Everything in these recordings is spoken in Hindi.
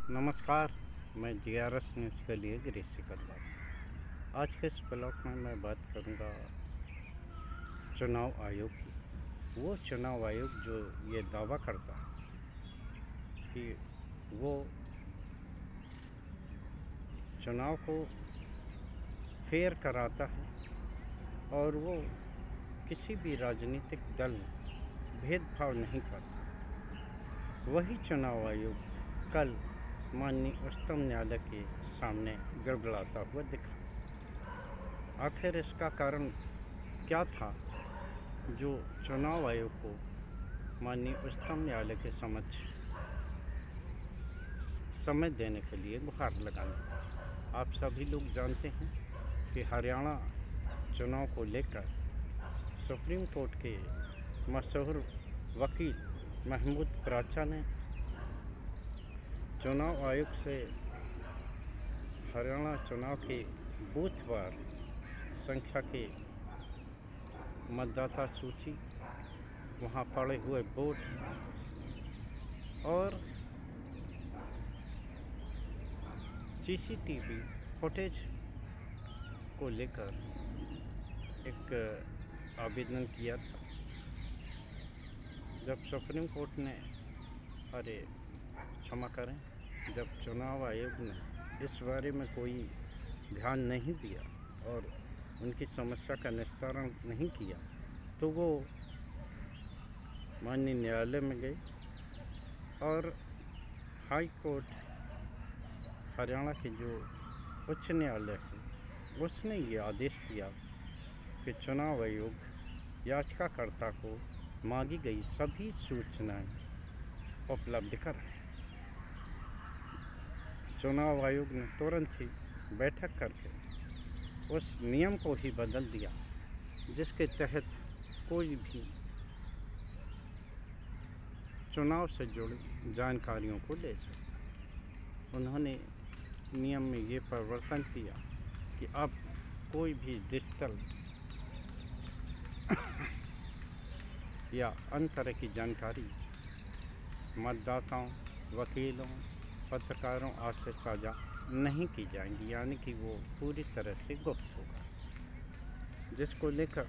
नमस्कार। मैं GRS न्यूज़ के लिए गिरीश सिकरवार। आज के इस ब्लॉग में मैं बात करूंगा चुनाव आयोग की। वो चुनाव आयोग जो ये दावा करता है कि वो चुनाव को फेयर कराता है और वो किसी भी राजनीतिक दल भेदभाव नहीं करता। वही चुनाव आयोग कल माननीय उच्चतम न्यायालय के सामने गड़गड़ाता हुआ दिखा। आखिर इसका कारण क्या था जो चुनाव आयोग को माननीय उच्चतम न्यायालय के समक्ष समय देने के लिए गुहार लगाने। आप सभी लोग जानते हैं कि हरियाणा चुनाव को लेकर सुप्रीम कोर्ट के मशहूर वकील महमूद प्राचा ने चुनाव आयोग से हरियाणा चुनाव के बूथवार संख्या के मतदाता सूची, वहाँ पड़े हुए वोट और CCTV फुटेज को लेकर एक आवेदन किया था। जब सुप्रीम कोर्ट ने क्षमा करें, जब चुनाव आयोग ने इस बारे में कोई ध्यान नहीं दिया और उनकी समस्या का निस्तारण नहीं किया, तो वो माननीय न्यायालय में गए और हाई कोर्ट हरियाणा के जो उच्च न्यायालय है उसने ये आदेश दिया कि चुनाव आयोग याचिकाकर्ता को मांगी गई सभी सूचनाएं उपलब्ध कराए। चुनाव आयोग ने तुरंत ही बैठक करके उस नियम को ही बदल दिया जिसके तहत कोई भी चुनाव से जुड़ी जानकारियों को ले सकता था। उन्होंने नियम में ये परिवर्तन किया कि अब कोई भी डिजिटल या अन्य तरह की जानकारी मतदाताओं, वकीलों, पत्रकारों आदि से साझा नहीं की जाएंगी, यानी कि वो पूरी तरह से गुप्त होगा। जिसको लेकर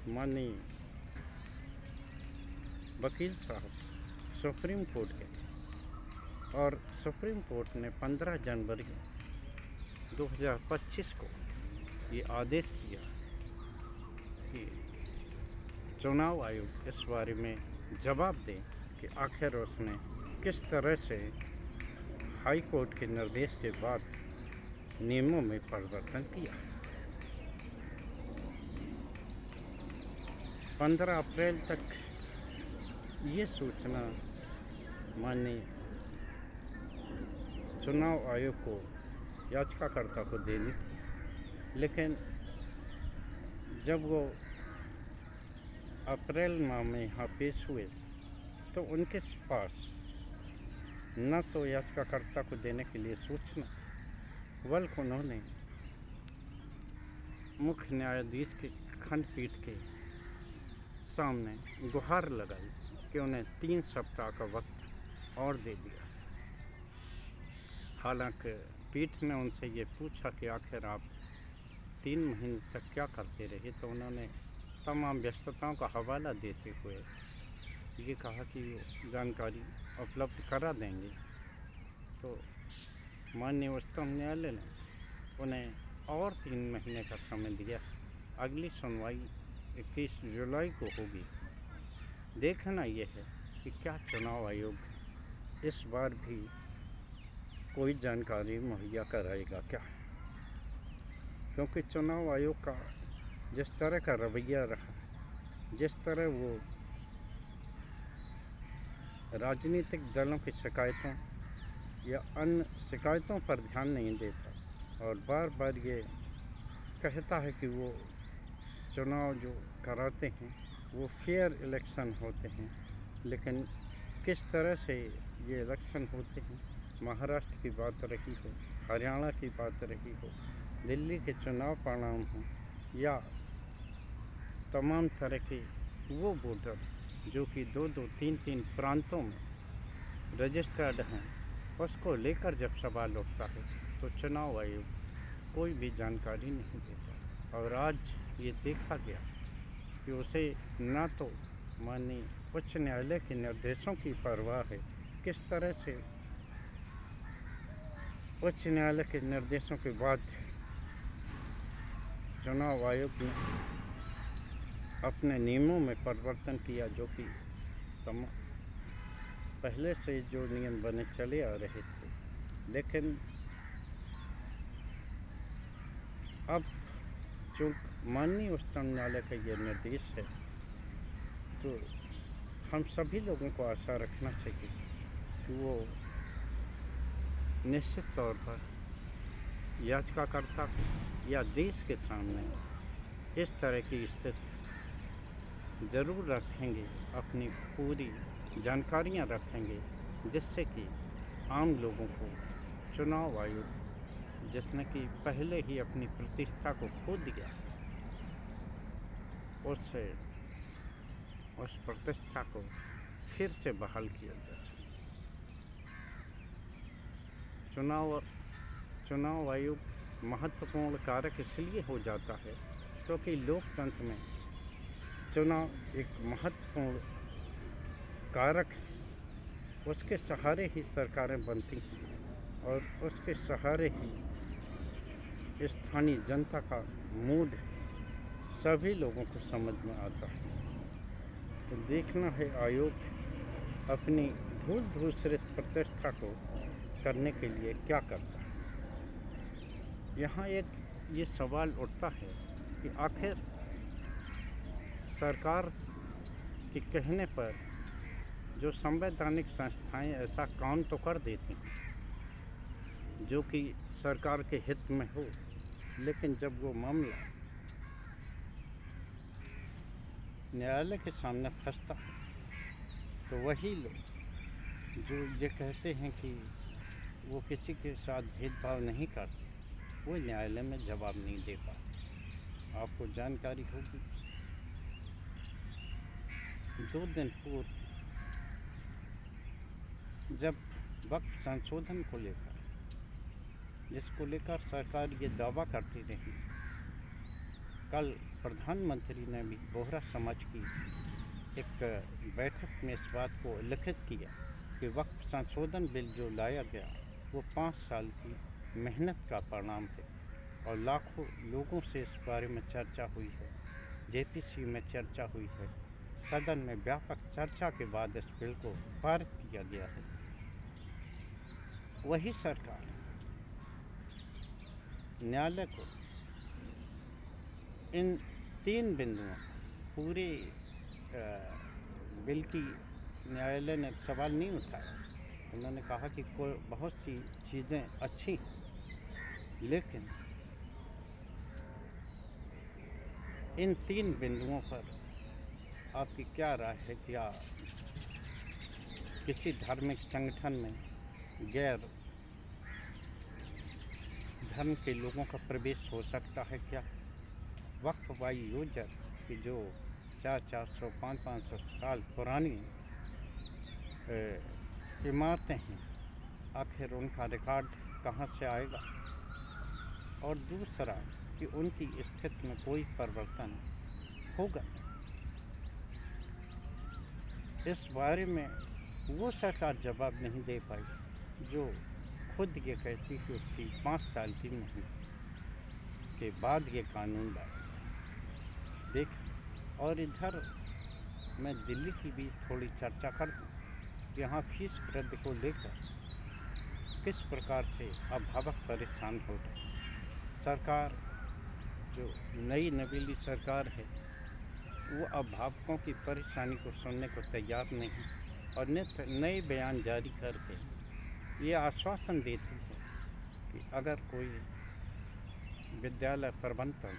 माननीय वकील साहब सुप्रीम कोर्ट गए और सुप्रीम कोर्ट ने 15 जनवरी 2025 को ये आदेश दिया कि चुनाव आयोग इस बारे में जवाब दें कि आखिर उसने किस तरह से हाई कोर्ट के निर्देश के बाद नियमों में परिवर्तन किया। 15 अप्रैल तक ये सूचना माननीय चुनाव आयोग को याचिकाकर्ता को देनी थी, लेकिन जब वो अप्रैल माह में यहाँ पेश हुए तो उनके पास न तो याचिकाकर्ता को देने के लिए सूचना थी, बल्कि उन्होंने मुख्य न्यायाधीश की खंडपीठ के सामने गुहार लगाई कि उन्हें 3 सप्ताह का वक्त और दे दिया जाए। हालांकि पीठ ने उनसे ये पूछा कि आखिर आप 3 महीने तक क्या करते रहे, तो उन्होंने तमाम व्यस्तताओं का हवाला देते हुए ये कहा कि वो जानकारी उपलब्ध करा देंगे। तो माननीय उच्चतम न्यायालय ने उन्हें और 3 महीने का समय दिया। अगली सुनवाई 21 जुलाई को होगी। देखना यह है कि क्या चुनाव आयोग इस बार भी कोई जानकारी मुहैया कराएगा क्या, क्योंकि चुनाव आयोग का जिस तरह का रवैया रहा, जिस तरह वो राजनीतिक दलों की शिकायतों या अन्य शिकायतों पर ध्यान नहीं देता और बार बार ये कहता है कि वो चुनाव जो कराते हैं वो फेयर इलेक्शन होते हैं, लेकिन किस तरह से ये इलेक्शन होते हैं, महाराष्ट्र की बात रही हो, हरियाणा की बात रही हो, दिल्ली के चुनाव परिणाम हो या तमाम तरह के वो वोटर जो कि 2-2, 3-3 प्रांतों में रजिस्टर्ड हैं, उसको लेकर जब सवाल उठता है तो चुनाव आयोग कोई भी जानकारी नहीं देता। और आज ये देखा गया कि उसे ना तो माननीय उच्च न्यायालय के निर्देशों की परवाह है, किस तरह से उच्च न्यायालय के निर्देशों के बाद चुनाव आयोग ने अपने नियमों में परिवर्तन किया, जो कि पहले से जो नियम बने चले आ रहे थे। लेकिन अब चूँकि माननीय उच्चतम न्यायालय का ये निर्देश है, तो हम सभी लोगों को आशा रखना चाहिए कि वो निश्चित तौर पर याचिकाकर्ता या देश के सामने इस तरह की स्थिति ज़रूर रखेंगे, अपनी पूरी जानकारियां रखेंगे, जिससे कि आम लोगों को चुनाव आयोग, जिसने कि पहले ही अपनी प्रतिष्ठा को खो दिया, उस प्रतिष्ठा को फिर से बहाल किया जा सके। चुनाव आयोग महत्वपूर्ण कारक इसलिए हो जाता है क्योंकि लोकतंत्र में चुनाव एक महत्वपूर्ण कारक है। उसके सहारे ही सरकारें बनती हैं और उसके सहारे ही स्थानीय जनता का मूड सभी लोगों को समझ में आता है। तो देखना है आयोग अपनी धूल धूसरित प्रतिष्ठा को करने के लिए क्या करता है। यहाँ एक ये सवाल उठता है कि आखिर सरकार के कहने पर जो संवैधानिक संस्थाएं ऐसा काम तो कर देती हैं जो कि सरकार के हित में हो, लेकिन जब वो मामला न्यायालय के सामने फंसता है तो वही लोग जो ये कहते हैं कि वो किसी के साथ भेदभाव नहीं करते, वो न्यायालय में जवाब नहीं दे पाते। आपको जानकारी होगी 2 दिन पूर्व जब वक्फ संशोधन को लेकर, जिसको लेकर सरकार ये दावा करती रही, कल प्रधानमंत्री ने भी बोहरा समाज की एक बैठक में इस बात को उल्लेखित किया कि वक्फ संशोधन बिल जो लाया गया वो 5 साल की मेहनत का परिणाम है और लाखों लोगों से इस बारे में चर्चा हुई है, जेपीसी में चर्चा हुई है, सदन में व्यापक चर्चा के बाद इस बिल को पारित किया गया है। वही सरकार न्यायालय को इन 3 बिंदुओं पूरे बिल की न्यायालय ने सवाल नहीं उठाया। उन्होंने कहा कि कोई बहुत सी चीज़ें अच्छी हैं, लेकिन इन 3 बिंदुओं पर आपकी क्या राय है? क्या किसी धार्मिक संगठन में गैर धर्म के लोगों का प्रवेश हो सकता है क्या? वक्फ योजक की जो 400-400, 500-500 साल पुरानी इमारतें हैं, आखिर उनका रिकॉर्ड कहाँ से आएगा? और दूसरा कि उनकी स्थिति में कोई परिवर्तन होगा? इस बारे में वो सरकार जवाब नहीं दे पाई जो खुद ये कहती कि उसकी 5 साल की मेहनत के बाद ये कानून लाया देख। और इधर मैं दिल्ली की भी थोड़ी चर्चा कर दूँ। यहाँ फीस वृद्धि को लेकर किस प्रकार से अभिभावक परेशान हो रहे। सरकार जो नई नवीली सरकार है वो अभिभावकों की परेशानी को सुनने को तैयार नहीं और नित नए बयान जारी करके ये आश्वासन देती है कि अगर कोई विद्यालय प्रबंधन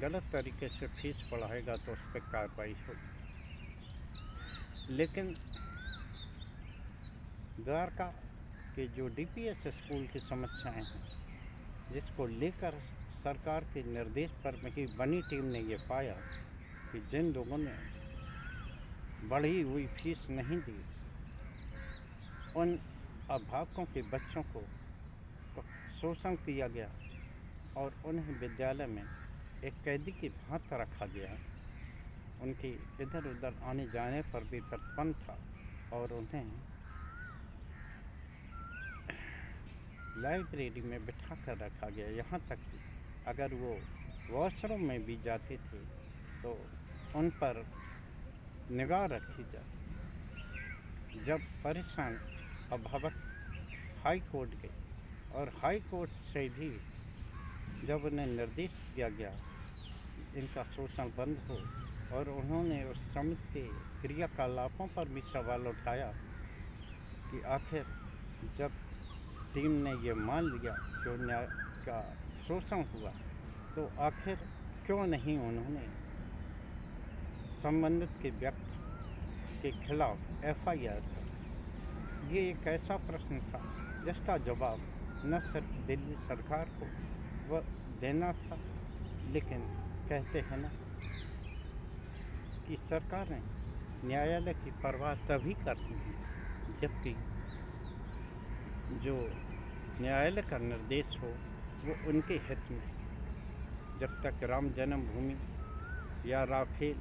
गलत तरीके से फीस बढ़ाएगा तो उस पर कार्रवाई होगी। लेकिन द्वारका के जो डीपीएस स्कूल की समस्याएं हैं, जिसको लेकर सरकार के निर्देश पर ही बनी टीम ने ये पाया कि जिन लोगों ने बढ़ी हुई फीस नहीं दी, उन अभिभावकों के बच्चों को तो शोषण किया गया और उन्हें विद्यालय में एक कैदी की भांति रखा गया। उनकी इधर उधर आने जाने पर भी प्रतिबंध था और उन्हें लाइब्रेरी में बिठा कर रखा गया। यहाँ तक कि अगर वो वॉशरूम में भी जाते थे तो उन पर निगाह रखी जाती थी। जब परेशान अभिभावक हाई कोर्ट गए और हाई कोर्ट से भी जब उन्हें निर्देश दिया गया इनका शोषण बंद हो और उन्होंने उस समिति के क्रियाकलापों पर भी सवाल उठाया कि आखिर जब टीम ने ये मान लिया कि न्याय का शोषण हुआ तो आखिर क्यों नहीं उन्होंने संबंधित के व्यक्ति के खिलाफ एफआईआर कर। ये एक ऐसा प्रश्न था जिसका जवाब न सिर्फ दिल्ली सरकार को वह देना था, लेकिन कहते हैं ना कि सरकारें न्यायालय की परवाह तभी करती हैं जबकि जो न्यायालय का निर्देश हो वो उनके हित में। जब तक राम जन्मभूमि या राफेल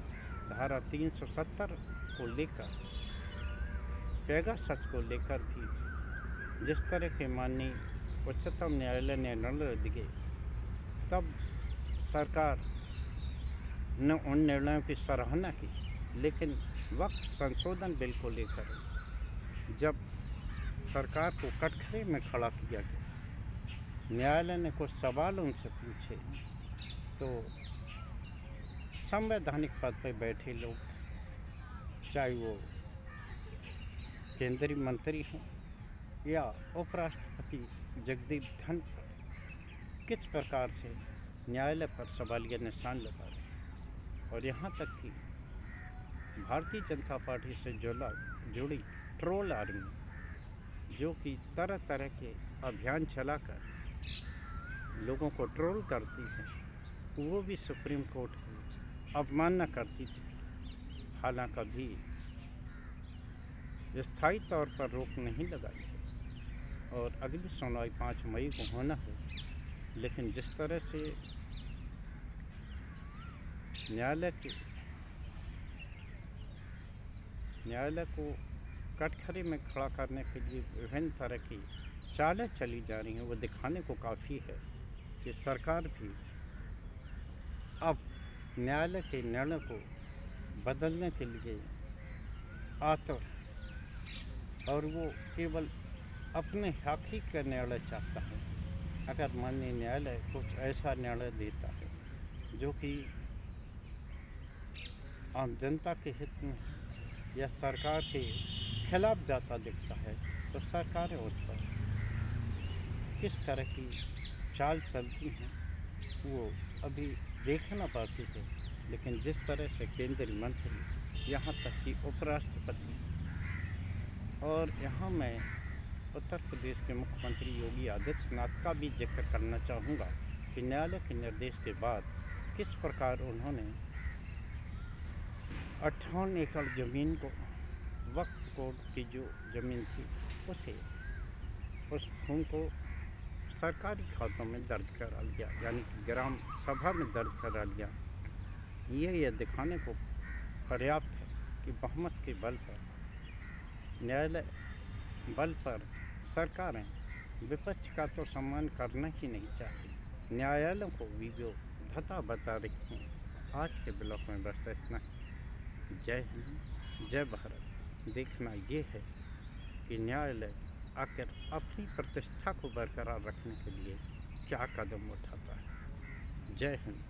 धारा 370 को लेकर, पेगासस को लेकर भी जिस तरह के माननीय उच्चतम न्यायालय ने निर्णय दिए, तब सरकार ने उन निर्णयों की सराहना की। लेकिन वक्त संशोधन बिल को लेकर जब सरकार को कटघरे में खड़ा किया गया, न्यायालय ने कुछ सवाल उनसे पूछे तो संवैधानिक पद पर बैठे लोग, चाहे वो केंद्रीय मंत्री हों या उपराष्ट्रपति जगदीप धनखड़, किस प्रकार से न्यायालय पर सवालिया निशान लगा रहे। और यहाँ तक कि भारतीय जनता पार्टी से जुड़ी ट्रोल आर्मी जो कि तरह तरह के अभियान चलाकर लोगों को ट्रोल करती है, वो भी सुप्रीम कोर्ट की अवमानना करती थी। हालांकि भी स्थायी तौर पर रोक नहीं लगाई है और अगली सुनवाई 5 मई को होना है। लेकिन जिस तरह से न्यायालय को कटघरे में खड़ा करने के लिए विभिन्न तरह की चालें चली जा रही हैं, वो दिखाने को काफ़ी है कि सरकार भी अब न्यायालय के निर्णय को बदलने के लिए आतुर, और वो केवल अपने हक ही का निर्णय चाहता है। अगर माननीय न्यायालय कुछ ऐसा निर्णय देता है जो कि आम जनता के हित में या सरकार के खिलाफ जाता दिखता है, तो सरकारें उस पर किस तरह की चाल चलती हैं वो अभी देखना बाकी है। लेकिन जिस तरह से केंद्रीय मंत्री, यहाँ तक कि उपराष्ट्रपति, और यहाँ मैं उत्तर प्रदेश के मुख्यमंत्री योगी आदित्यनाथ का भी जिक्र करना चाहूँगा कि न्यायालय के निर्देश के बाद किस प्रकार उन्होंने 58 एकड़ ज़मीन को, वक्फ बोर्ड की जो ज़मीन थी उस भूमि को सरकारी खातों में दर्ज करा लिया, यानी कि ग्राम सभा में दर्ज करा लिया। यह दिखाने को पर्याप्त है कि बहुमत के बल पर, न्यायालय बल पर सरकारें विपक्ष का तो सम्मान करना ही नहीं चाहती, न्यायालयों को भी जो धता बता रही हैं। आज के ब्लॉग में बस इतना ही। जय हिंद, जय भारत। देखना ये है कि न्यायालय आखिर अपनी प्रतिष्ठा को बरकरार रखने के लिए क्या कदम उठाता है। जय हिंद।